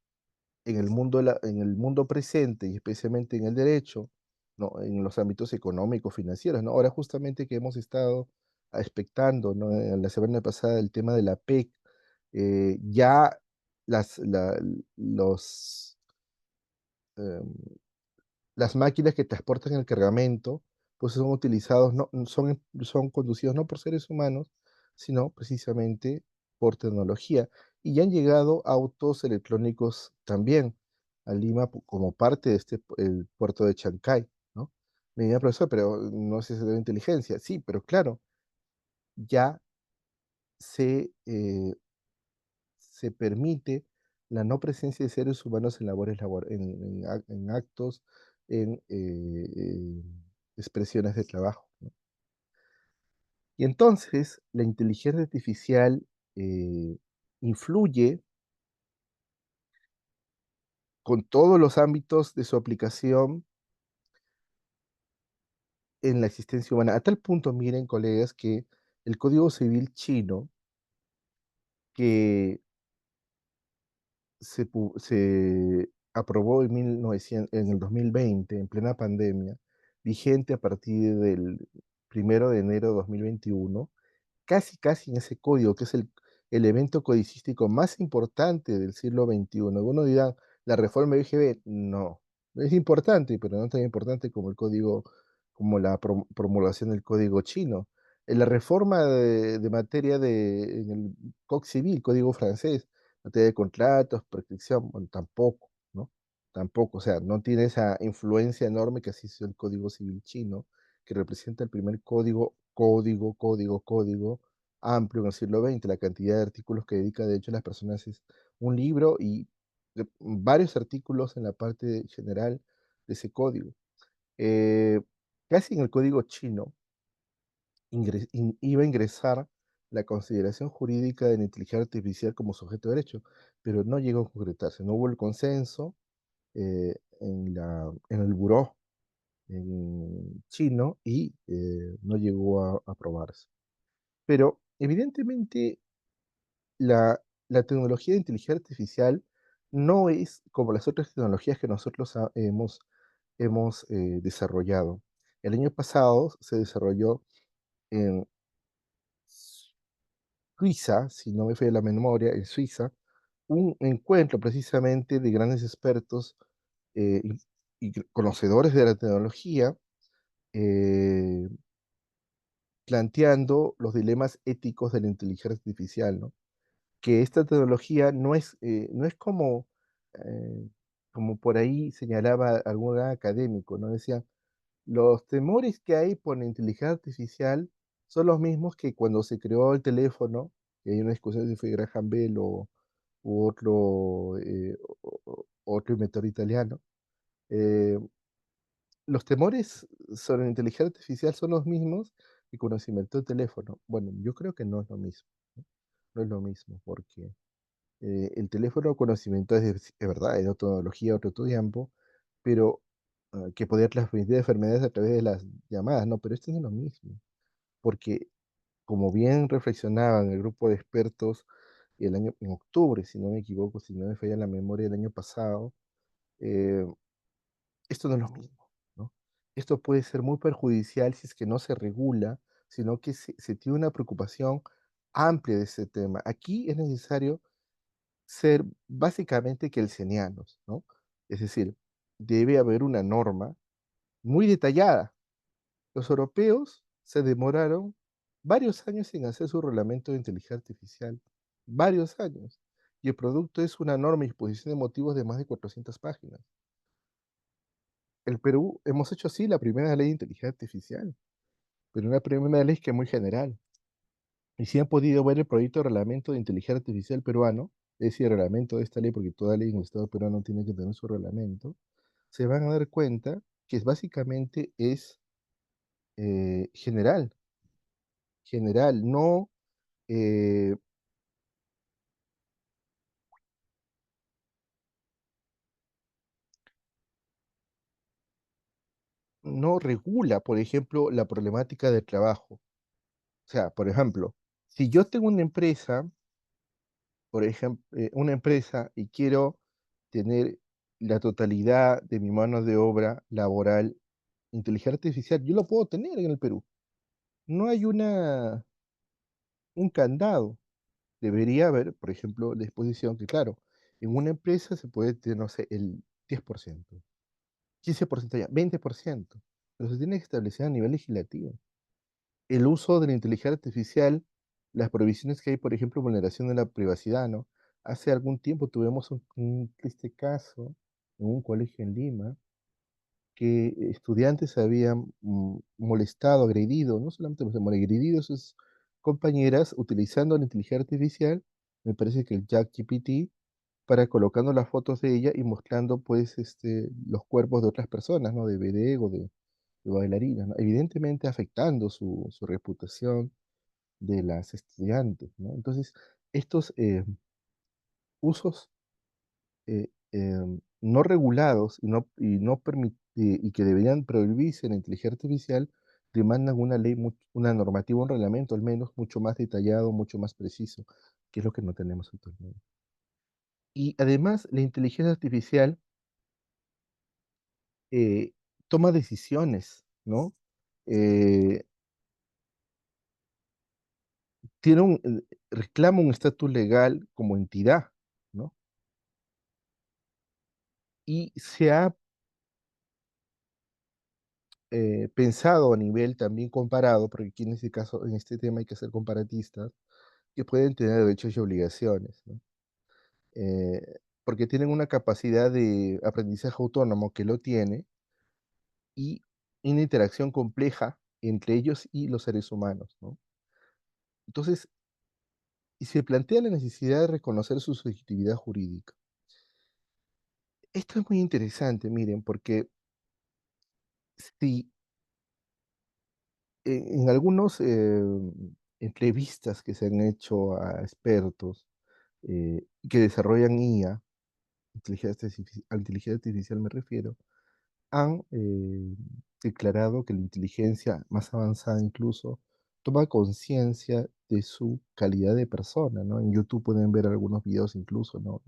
B: en el mundo, en el mundo presente y especialmente en el derecho, ¿no? En los ámbitos económicos, financieros, ¿no? Ahora justamente que hemos estado expectando, ¿no? En la semana pasada el tema de la PEC, ya las, la- los, em, las máquinas que transportan el cargamento, pues son utilizados, son conducidos no por seres humanos, sino precisamente por tecnología. Y ya han llegado autos electrónicos también a Lima como parte de el puerto de Chancay, ¿no? Me diría, profesor, pero no sé si se debe inteligencia. Sí, pero claro, ya se permite la no presencia de seres humanos en labores en actos, en expresiones de trabajo, ¿no? Y entonces la inteligencia artificial eh, influye con todos los ámbitos de su aplicación en la existencia humana. A tal punto, miren, colegas, que el Código Civil chino, que se aprobó en 1900 en el 2020, en plena pandemia, vigente a partir del 1 de enero de 2021, casi en ese código, que es el evento codicístico más importante del siglo XXI. Algunos dirán, la reforma de IGB, no, es importante, pero no tan importante como el código, como la promulgación del código chino. En la reforma de materia en el Código Civil, código francés, materia de contratos, prescripción, bueno, tampoco, ¿no? Tampoco, o sea, no tiene esa influencia enorme que así hizo el Código Civil chino, que representa el primer código amplio en el siglo XX. La cantidad de artículos que dedica, de hecho, a las personas es un libro y varios artículos en la parte general de ese código. Eh, Casi en el código chino iba a ingresar la consideración jurídica de la inteligencia artificial como sujeto de derecho, pero no llegó a concretarse, no hubo el consenso en el buró en chino y no llegó a aprobarse. Pero evidentemente la tecnología de inteligencia artificial no es como las otras tecnologías que nosotros hemos desarrollado. El año pasado se desarrolló en Suiza, si no me falla la memoria, en Suiza, un encuentro precisamente de grandes expertos y conocedores de la tecnología, eh, planteando los dilemas éticos de la inteligencia artificial, ¿no? Que esta tecnología no es como por ahí señalaba algún gran académico, ¿no? Decía, los temores que hay por la inteligencia artificial son los mismos que cuando se creó el teléfono, y hay una discusión si fue Graham Bell u otro inventor italiano, eh, los temores sobre la inteligencia artificial son los mismos que conocimiento de teléfono. Bueno, yo creo que no es lo mismo, ¿no? No es lo mismo, porque el teléfono de conocimiento es verdad, es otra tecnología, otro tiempo, pero que podría transmitir enfermedades a través de las llamadas, no, pero esto no es lo mismo, porque como bien reflexionaban el grupo de expertos en octubre, si no me equivoco, si no me falla la memoria del año pasado, eh, esto no es lo mismo, ¿no? Esto puede ser muy perjudicial si es que no se regula, sino que se tiene una preocupación amplia de ese tema. Aquí es necesario ser básicamente kelsenianos, ¿no? Es decir, debe haber una norma muy detallada. Los europeos se demoraron varios años en hacer su reglamento de inteligencia artificial, varios años. Y el producto es una norma y exposición de motivos de más de 400 páginas. El Perú hemos hecho así la primera ley de inteligencia artificial, pero una primera ley que es muy general. Y si han podido ver el proyecto de reglamento de inteligencia artificial peruano, es decir, el reglamento de esta ley, porque toda ley en el Estado peruano tiene que tener su reglamento, se van a dar cuenta que básicamente es general, general, eh, no regula, por ejemplo, la problemática del trabajo. O sea, por ejemplo, si yo tengo una empresa, por ejemplo, una empresa y quiero tener la totalidad de mi mano de obra laboral, inteligencia artificial, yo lo puedo tener en el Perú. No hay un candado. Debería haber, por ejemplo, la disposición que, claro, en una empresa se puede tener, no sé, el 10%, 15% ya, 20%, pero se tiene que establecer a nivel legislativo. El uso de la inteligencia artificial, las provisiones que hay, por ejemplo, vulneración de la privacidad, ¿no? Hace algún tiempo tuvimos un triste caso en un colegio en Lima, que estudiantes habían molestado, agredido, no solamente los hemos agredido a sus compañeras utilizando la inteligencia artificial, me parece que el ChatGPT, para colocando las fotos de ella y mostrando pues los cuerpos de otras personas, ¿no? De vedette o de bailarinas, ¿no? Evidentemente afectando su reputación de las estudiantes, ¿no? Entonces, estos usos no regulados y que deberían prohibirse en la inteligencia artificial demandan una ley, una normativa, un reglamento al menos mucho más detallado, mucho más preciso, que es lo que no tenemos actualmente. Y además, la inteligencia artificial eh, toma decisiones, ¿no? Eh, reclama un estatus legal como entidad, ¿no? Y se ha pensado a nivel también comparado, porque aquí en este caso, en este tema hay que ser comparatistas, que pueden tener derechos y obligaciones, ¿no? Porque tienen una capacidad de aprendizaje autónomo que lo tiene y una interacción compleja entre ellos y los seres humanos, ¿no? Entonces, y se plantea la necesidad de reconocer su subjetividad jurídica. Esto es muy interesante, miren, porque si en algunos entrevistas que se han hecho a expertos que desarrollan IA, a inteligencia artificial me refiero, han declarado que la inteligencia más avanzada incluso toma conciencia de su calidad de persona, ¿no? En YouTube pueden ver algunos videos incluso, ¿no?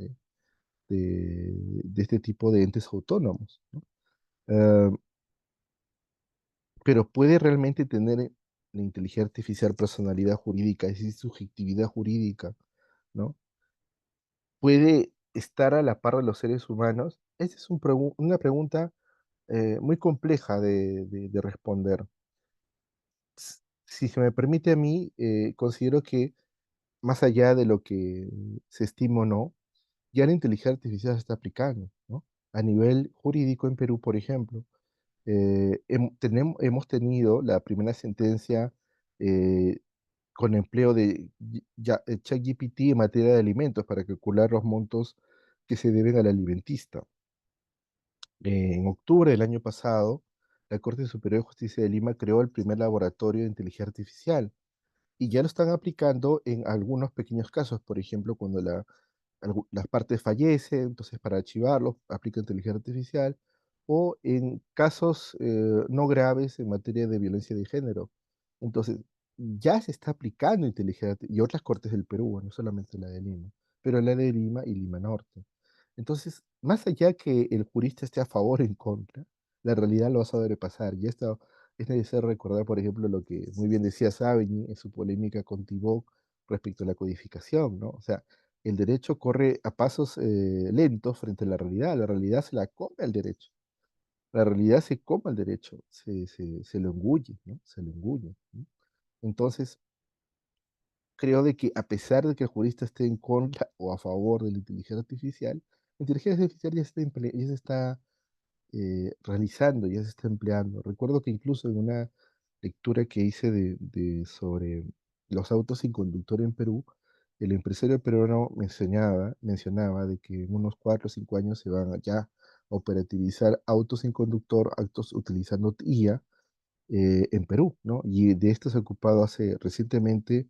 B: De este tipo de entes autónomos, ¿no? Eh, pero ¿puede realmente tener la inteligencia artificial personalidad jurídica, es decir, subjetividad jurídica, ¿no? ¿Puede estar a la par de los seres humanos? Esa es una pregunta muy compleja de responder. Si se me permite a mí, considero que más allá de lo que se estima o no, ya la inteligencia artificial se está aplicando, ¿no? A nivel jurídico en Perú, por ejemplo, hemos tenido la primera sentencia eh, con empleo de ChatGPT en materia de alimentos para calcular los montos que se deben al alimentista. En octubre del año pasado, la Corte Superior de Justicia de Lima creó el primer laboratorio de inteligencia artificial y ya lo están aplicando en algunos pequeños casos, por ejemplo, cuando las partes fallecen, entonces para archivarlos aplica inteligencia artificial, o en casos no graves en materia de violencia de género. Entonces, ya se está aplicando inteligencia artificial, y otras cortes del Perú, no solamente la de Lima, pero la de Lima y Lima Norte. Entonces, más allá que el jurista esté a favor o en contra, la realidad lo va a sobrepasar. Y esto es necesario recordar, por ejemplo, lo que muy bien decía Savigny en su polémica con Tibok respecto a la codificación, ¿no? O sea, el derecho corre a pasos lentos frente a la realidad se la come al derecho, la realidad se come al derecho, se lo engulle, ¿no? Se lo engulle, ¿no? Entonces, creo de que a pesar de que el jurista esté en contra o a favor de la inteligencia artificial ya se está realizando, ya se está empleando. Recuerdo que incluso en una lectura que hice sobre los autos sin conductor en Perú, el empresario peruano mencionaba de que en unos 4 o 5 años se van ya a operativizar autos sin conductor, autos utilizando IA en Perú, ¿no? Y de esto se ha ocupado hace recientemente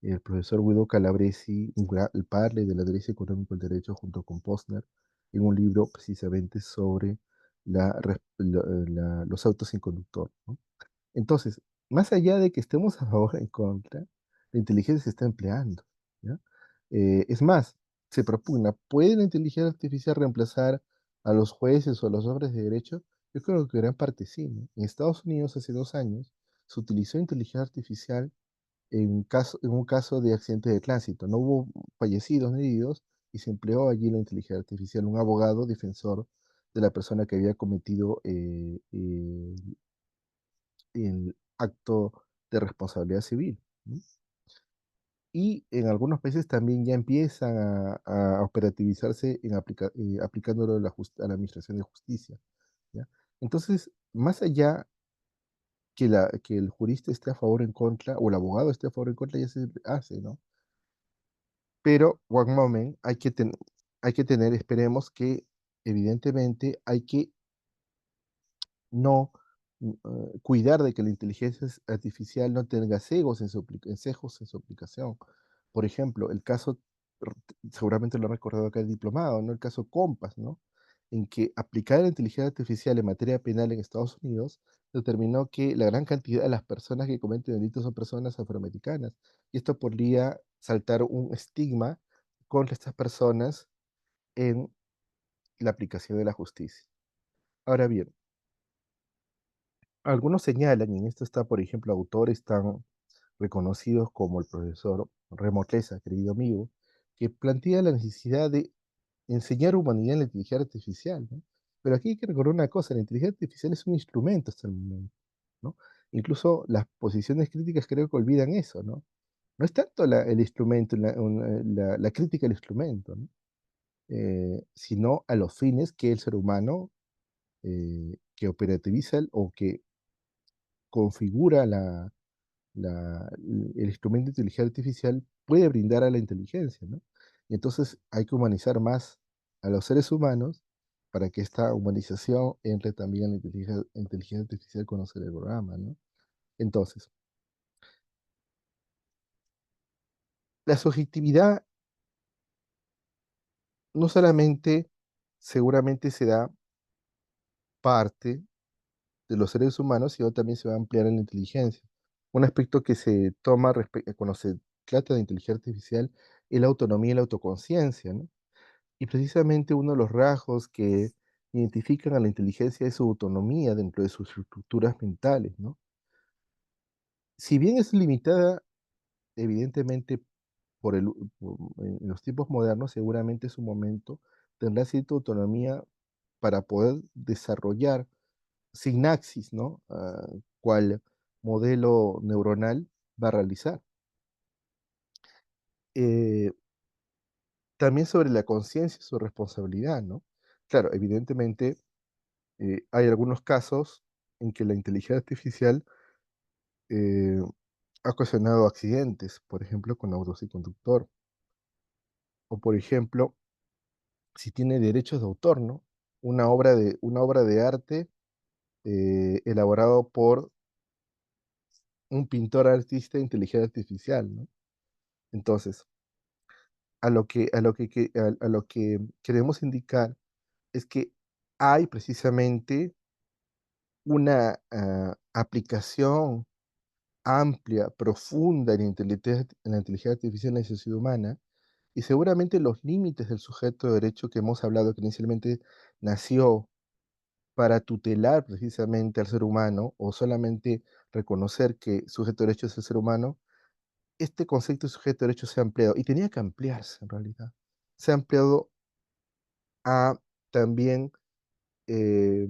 B: el profesor Guido Calabresi, el padre del análisis económico del derecho, junto con Posner, en un libro precisamente sobre los autos sin conductor, ¿no? Entonces, más allá de que estemos a favor o en contra, la inteligencia se está empleando, ¿ya? Es más, se propugna, ¿puede la inteligencia artificial reemplazar a los jueces o a los hombres de derecho? Yo creo que gran parte sí, ¿no? En Estados Unidos hace 2 años se utilizó inteligencia artificial en un caso de accidente de tránsito. No hubo fallecidos ni heridos y se empleó allí la inteligencia artificial, un abogado defensor de la persona que había cometido el acto de responsabilidad civil, ¿no? Y en algunos países también ya empiezan a operativizarse aplicándolo a la Administración de Justicia, ¿ya? Entonces, más allá que el jurista esté a favor o en contra, o el abogado esté a favor o en contra, ya se hace, ¿no? Pero, one moment, hay que tener, esperemos que, evidentemente, hay que no cuidar de que la inteligencia artificial no tenga sesgos en su aplicación. Por ejemplo, el caso, r- seguramente lo han recordado acá el diplomado, ¿no? El caso Compass, ¿no? En que aplicar la inteligencia artificial en materia penal en Estados Unidos determinó que la gran cantidad de las personas que cometen delitos son personas afroamericanas. Y esto podría saltar un estigma contra estas personas en la aplicación de la justicia. Ahora bien, algunos señalan, y en esto está, por ejemplo, autores tan reconocidos como el profesor Remo Tesa, querido amigo, que plantea la necesidad de enseñar humanidad en la inteligencia artificial, ¿no? Pero aquí hay que recordar una cosa, la inteligencia artificial es un instrumento hasta el momento, ¿no? Incluso las posiciones críticas creo que olvidan eso, ¿no? No es tanto el instrumento, la crítica al instrumento, ¿no? Sino a los fines que el ser humano que operativiza o que configura el instrumento de inteligencia artificial puede brindar a la inteligencia, ¿no? Y entonces hay que humanizar más a los seres humanos para que esta humanización entre también en la inteligencia artificial con el programa, ¿no? Entonces, la subjetividad no solamente seguramente será parte de los seres humanos, sino también se va a ampliar en la inteligencia. Un aspecto que se toma cuando se trata de inteligencia artificial es la autonomía y la autoconciencia, ¿no? Y precisamente uno de los rasgos que identifican a la inteligencia es su autonomía dentro de sus estructuras mentales, ¿no? Si bien es limitada, evidentemente, en los tiempos modernos, seguramente en su momento tendrá cierta autonomía para poder desarrollar sinapsis, ¿no? Cual modelo neuronal va a realizar. Eh, También sobre la conciencia y su responsabilidad, ¿no? Claro, evidentemente hay algunos casos en que la inteligencia artificial eh, ha ocasionado accidentes, por ejemplo, con autos y conductor, o por ejemplo, si tiene derechos de autor, ¿no? Una obra de arte elaborado por un pintor artista de inteligencia artificial, ¿no? Entonces, a lo que queremos indicar es que hay precisamente una aplicación amplia, profunda en la inteligencia artificial en la sociedad humana, y seguramente los límites del sujeto de derecho que hemos hablado, que inicialmente nació para tutelar precisamente al ser humano, o solamente reconocer que sujeto de derecho es el ser humano, este concepto de sujeto de derecho se ha ampliado, y tenía que ampliarse en realidad. Se ha ampliado a también eh,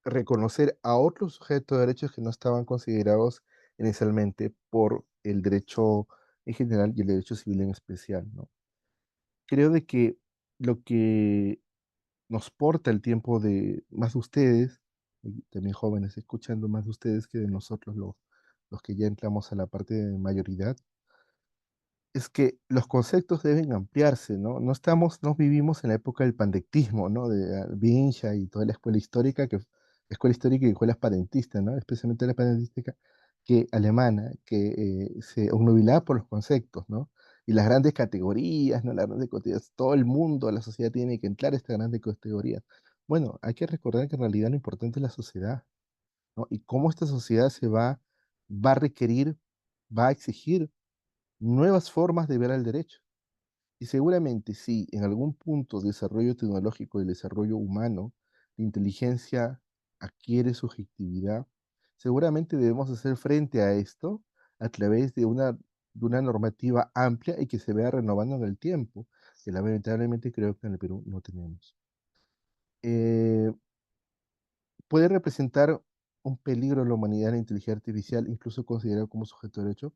B: reconocer a otros sujetos de derechos que no estaban considerados inicialmente por el derecho en general y el derecho civil en especial, ¿no? Creo de que lo que nos porta el tiempo de más de ustedes, y también jóvenes escuchando más de ustedes que de nosotros los que ya entramos a la parte de mayoridad, es que los conceptos deben ampliarse, ¿no? No vivimos en la época del pandectismo, ¿no? De Vincha y toda la escuela histórica y escuela parentista, ¿no? Especialmente la parentística que alemana, que se obnubilaba por los conceptos, ¿no? Y las grandes categorías, ¿no? Las grandes categorías, todo el mundo, la sociedad tiene que entrar a estas grandes categorías. Bueno, hay que recordar que en realidad lo importante es la sociedad, ¿no? Y cómo esta sociedad va a requerir, va a exigir nuevas formas de ver al derecho. Y seguramente si en algún punto de desarrollo tecnológico y desarrollo humano, la inteligencia adquiere subjetividad, seguramente debemos hacer frente a esto a través de una normativa amplia y que se vea renovando en el tiempo, que lamentablemente creo que en el Perú no tenemos. Eh, ¿Puede representar un peligro a la humanidad la inteligencia artificial, incluso considerado como sujeto de derecho?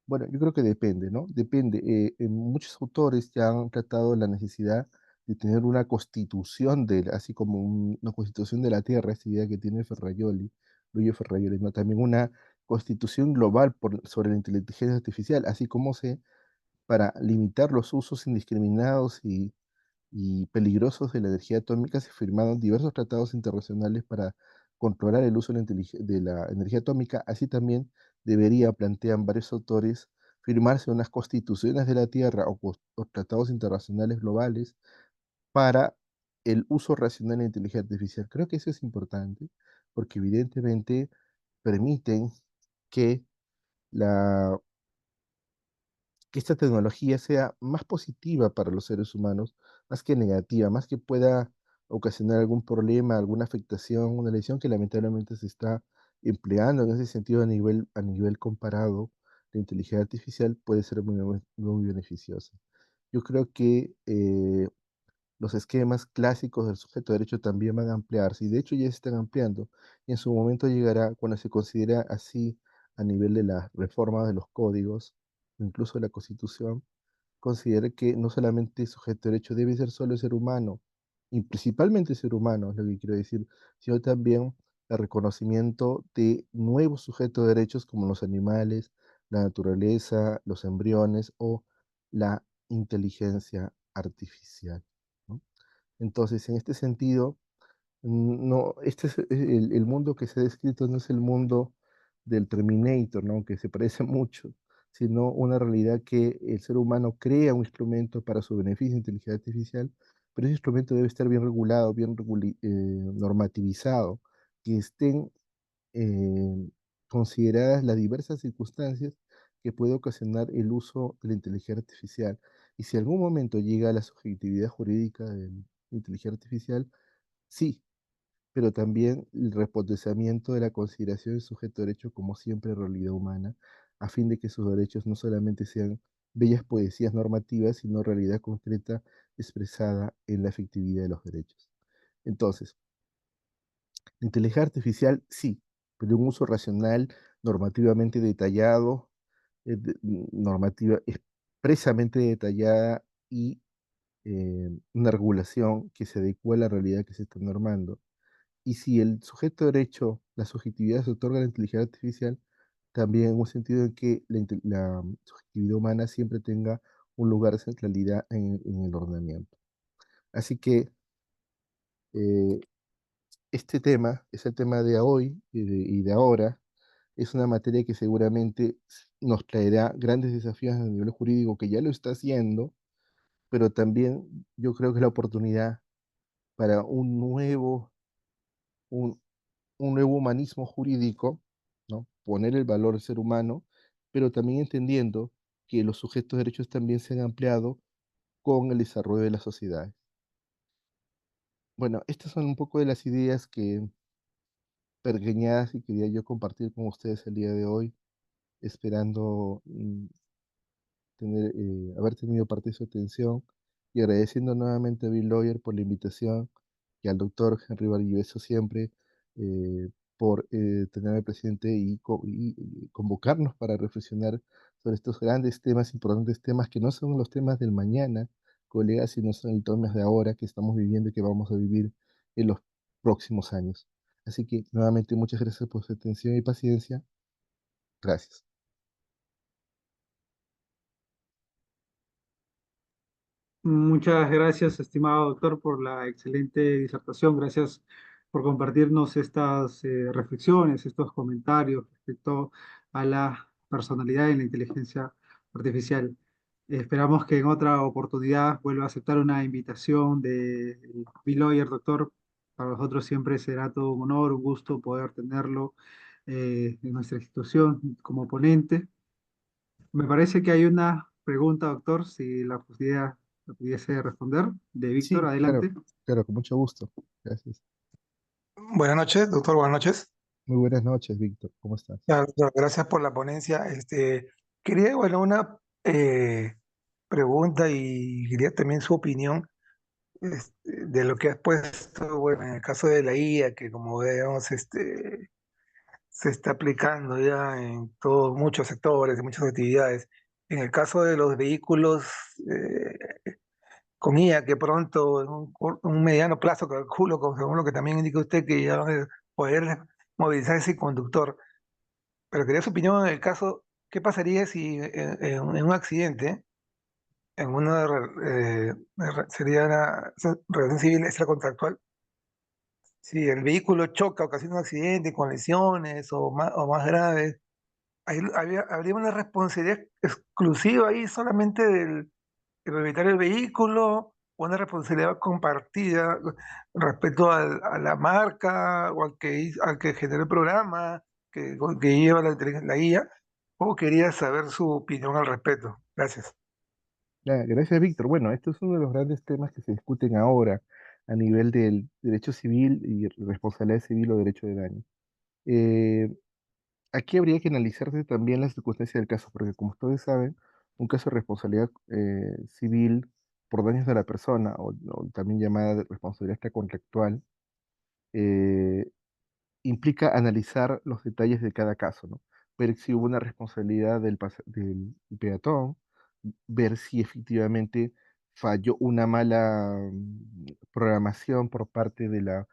B: Bueno, yo creo que depende, ¿no? Depende. Muchos autores ya han tratado la necesidad de tener una constitución, así como una constitución de la Tierra, esta idea que tiene Ferrajoli, Luigi Ferrajoli, ¿no? También una constitución global sobre la inteligencia artificial, así como para limitar los usos indiscriminados y peligrosos de la energía atómica, se firmaron diversos tratados internacionales para controlar el uso de la energía atómica. Así también debería, plantean varios autores, firmarse unas constituciones de la Tierra o tratados internacionales globales para el uso racional de la inteligencia artificial. Creo que eso es importante porque evidentemente permiten que la que esta tecnología sea más positiva para los seres humanos, más que negativa, más que pueda ocasionar algún problema, alguna afectación, una lesión que lamentablemente se está empleando en ese sentido a nivel comparado, la inteligencia artificial puede ser muy beneficiosa. Yo creo que los esquemas clásicos del sujeto de derecho también van a ampliarse, y de hecho ya se están ampliando, y en su momento llegará cuando se considera así a nivel de la reforma de los códigos, incluso de la Constitución, considera que no solamente sujeto de derecho debe ser solo el ser humano, y principalmente el ser humano, es lo que quiero decir, sino también el reconocimiento de nuevos sujetos de derechos como los animales, la naturaleza, los embriones o la inteligencia artificial, ¿no? Entonces, en este sentido, no, este es el mundo que se ha descrito no es el mundo del Terminator, ¿no? Que se parece mucho, sino una realidad que el ser humano crea un instrumento para su beneficio, inteligencia artificial, pero ese instrumento debe estar bien regulado, normativizado, que estén consideradas las diversas circunstancias que puede ocasionar el uso de la inteligencia artificial. Y si algún momento llega a la subjetividad jurídica de la inteligencia artificial, sí, pero también el repotenciamiento de la consideración del sujeto de derecho como siempre realidad humana, a fin de que sus derechos no solamente sean bellas poesías normativas, sino realidad concreta expresada en la efectividad de los derechos. Entonces, la inteligencia artificial sí, pero un uso racional, normativamente detallado, normativa expresamente detallada y una regulación que se adecue a la realidad que se está normando. Y si el sujeto de derecho, la subjetividad se otorga a la inteligencia artificial, también en un sentido en que la subjetividad humana siempre tenga un lugar de centralidad en el ordenamiento. Así que este tema es el tema de hoy y de ahora. Es una materia que seguramente nos traerá grandes desafíos a nivel jurídico, que ya lo está haciendo, pero también yo creo que es la oportunidad para un, un nuevo humanismo jurídico, ¿no? Poner el valor del ser humano, pero también entendiendo que los sujetos de derechos también se han ampliado con el desarrollo de la sociedad. Bueno, estas son un poco de las ideas que pergeñadas y quería yo compartir con ustedes el día de hoy, esperando haber tenido parte de su atención y agradeciendo nuevamente a Bill Lawyer por la invitación y al doctor Henry Barriveso siempre por tenerme presente y convocarnos para reflexionar sobre estos grandes temas, importantes temas que no son los temas del mañana, colegas, sino son los temas de ahora que estamos viviendo y que vamos a vivir en los próximos años. Así que nuevamente muchas gracias por su atención y paciencia. Gracias.
A: Muchas gracias, estimado doctor, por la excelente disertación. Gracias por compartirnos estas reflexiones, estos comentarios respecto a la personalidad y la inteligencia artificial. Esperamos que en otra oportunidad vuelva a aceptar una invitación de Bill Lawyer, doctor. Para nosotros siempre será todo un honor, un gusto poder tenerlo en nuestra institución como ponente. Me parece que hay una pregunta, doctor, si la pudiese responder, de Víctor,
B: Sí, claro,
A: adelante.
B: claro, con mucho gusto. Gracias.
C: Buenas noches, doctor, buenas noches.
B: Muy buenas noches, Víctor. ¿Cómo estás?
C: Doctor, gracias por la ponencia. Quería, bueno, una pregunta y quería también su opinión de lo que has puesto, bueno, en el caso de la IA, que como vemos, se está aplicando ya en todos, muchos sectores, en muchas actividades. En el caso de los vehículos con IA, que pronto, en un mediano plazo, calculo, según lo que también indica usted, que ya van a poder movilizar ese conductor. Pero quería su opinión en el caso, ¿qué pasaría si en un accidente, en una sería una relación civil extracontractual, si el vehículo choca, ocasiona un accidente con lesiones o más graves, habría una responsabilidad exclusiva ahí solamente del propietario del vehículo o una responsabilidad compartida respecto a la marca o al que generó el programa que lleva la guía, o quería saber su opinión al respecto. Gracias.
B: Gracias, Víctor. Bueno, esto es uno de los grandes temas que se discuten ahora a nivel del derecho civil y responsabilidad civil o derecho de daño. Eh, Aquí habría que analizarse también las circunstancias del caso, porque como ustedes saben, un caso de responsabilidad civil por daños de la persona, o también llamada de responsabilidad extracontractual, eh, implica analizar los detalles de cada caso, ¿no? Ver si hubo una responsabilidad del peatón, ver si efectivamente falló una mala programación por parte de la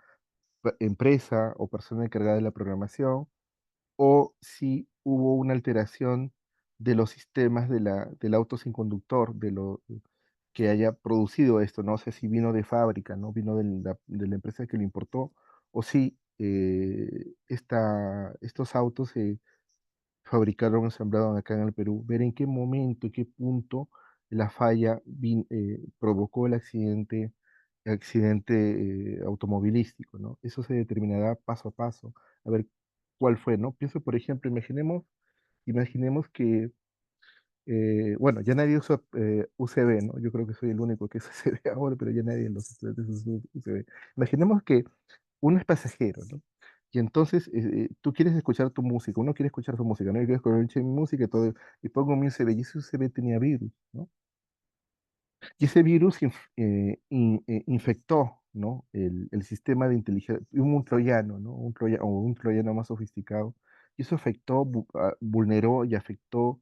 B: empresa o persona encargada de la programación, o si hubo una alteración de los sistemas del auto sin conductor, de lo que haya producido esto. No sé si vino de fábrica, no vino de la empresa que lo importó, o si estos autos se fabricaron, ensamblaron acá en el Perú, ver en qué momento, en qué punto la falla provocó el accidente automovilístico, ¿no? Eso se determinará paso a paso, a ver cuál fue, ¿no? Pienso, por ejemplo, imaginemos que, bueno, ya nadie usa UCB, ¿no? Yo creo que soy el único que usa UCB ahora, pero ya nadie en los estudiantes usa UCB. Imaginemos que uno es pasajero, ¿no? Y entonces tú quieres escuchar tu música, uno quiere escuchar su música, ¿no? Yo quiero escuchar mi música y todo, y pongo mi USB, y ese USB tenía virus, ¿no? Y ese virus infectó, ¿no? El sistema de inteligencia, un troyano, ¿no? O un troyano más sofisticado. Y eso afectó, vulneró y afectó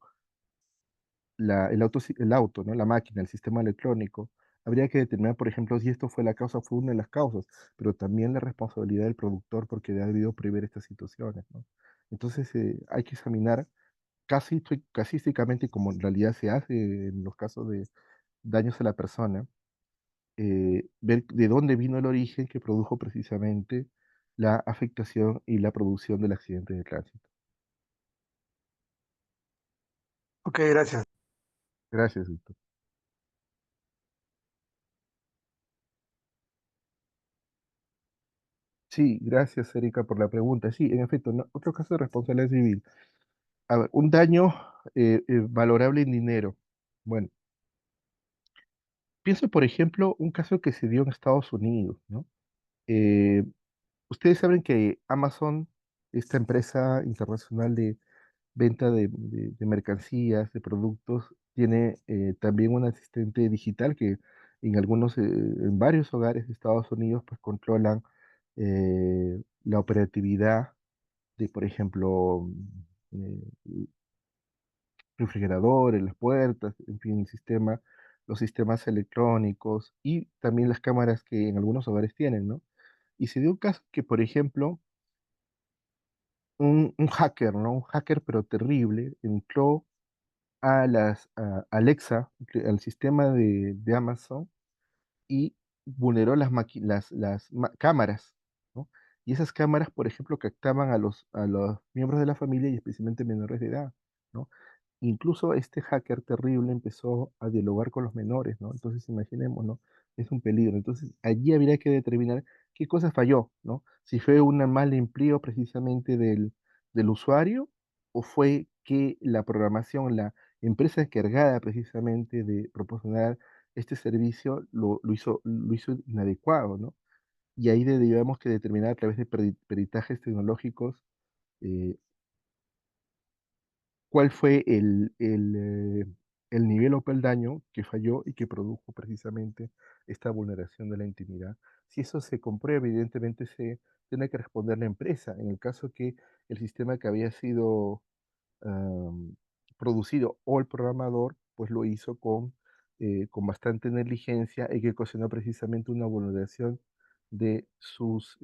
B: el auto, ¿no? La máquina, el sistema electrónico. Habría que determinar, por ejemplo, si esto fue la causa, fue una de las causas, pero también la responsabilidad del productor porque ha debido prever estas situaciones, ¿no? Entonces, hay que examinar casísticamente, como en realidad se hace en los casos de daños a la persona, ver de dónde vino el origen que produjo precisamente la afectación y la producción del accidente de tránsito.
C: Ok, gracias.
B: Gracias, Víctor. Sí, gracias, Erika, por la pregunta. Sí, en efecto, otro caso de responsabilidad civil. A ver, un daño valorable en dinero. Bueno, pienso, por ejemplo, un caso que se dio en Estados Unidos, ¿no? Eh, Ustedes saben que Amazon, esta empresa internacional de venta de mercancías, de productos, tiene también un asistente digital que en varios hogares de Estados Unidos, pues controlan la operatividad de, por ejemplo, refrigeradores, las puertas, en fin, los sistemas electrónicos y también las cámaras que en algunos hogares tienen, ¿no? Y se dio un caso que, por ejemplo, un hacker, ¿no? Un hacker pero terrible, entró a Alexa, al sistema de Amazon, y vulneró las cámaras, ¿no? Y esas cámaras, por ejemplo, captaban a los miembros de la familia y especialmente menores de edad, ¿no? Incluso este hacker terrible empezó a dialogar con los menores, ¿no? Entonces, imaginemos, ¿no? Es un peligro. Entonces, allí habría que determinar qué cosa falló, ¿no? Si fue un mal empleo precisamente del usuario o fue que la programación, la empresa encargada precisamente de proporcionar este servicio lo hizo inadecuado, ¿no? Y ahí debíamos que determinar a través de peritajes tecnológicos eh, cuál fue el nivel o peldaño que falló y que produjo precisamente esta vulneración de la intimidad. Si eso se comprueba, evidentemente se tiene que responder la empresa. En el caso que el sistema que había sido am, producido o el programador, pues lo hizo con bastante negligencia y que ocasionó precisamente una vulneración de sus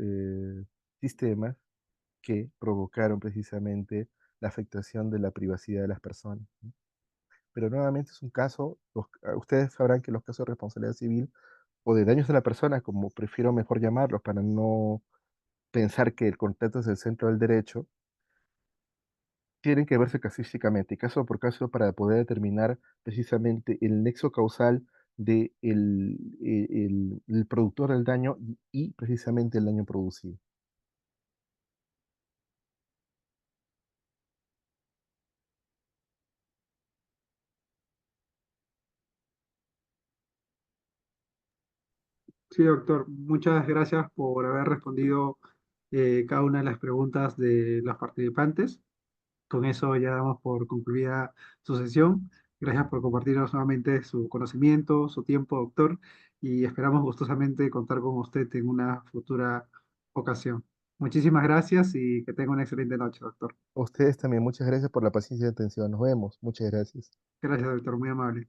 B: sistemas que provocaron precisamente la afectación de la privacidad de las personas, ¿no? Pero nuevamente es un caso, ustedes sabrán que los casos de responsabilidad civil o de daños a la persona, como prefiero mejor llamarlos para no pensar que el contrato es el centro del derecho, tienen que verse casísticamente, caso por caso, para poder determinar precisamente el nexo causal de el productor del daño y precisamente el daño producido.
A: Sí, doctor, muchas gracias por haber respondido cada una de las preguntas de los participantes. Con eso ya damos por concluida su sesión. Gracias por compartirnos nuevamente su conocimiento, su tiempo, doctor, y esperamos gustosamente contar con usted en una futura ocasión. Muchísimas gracias y que tenga una excelente noche, doctor.
B: A ustedes también, muchas gracias por la paciencia y atención. Nos vemos. Muchas gracias.
A: Gracias, doctor, muy amable.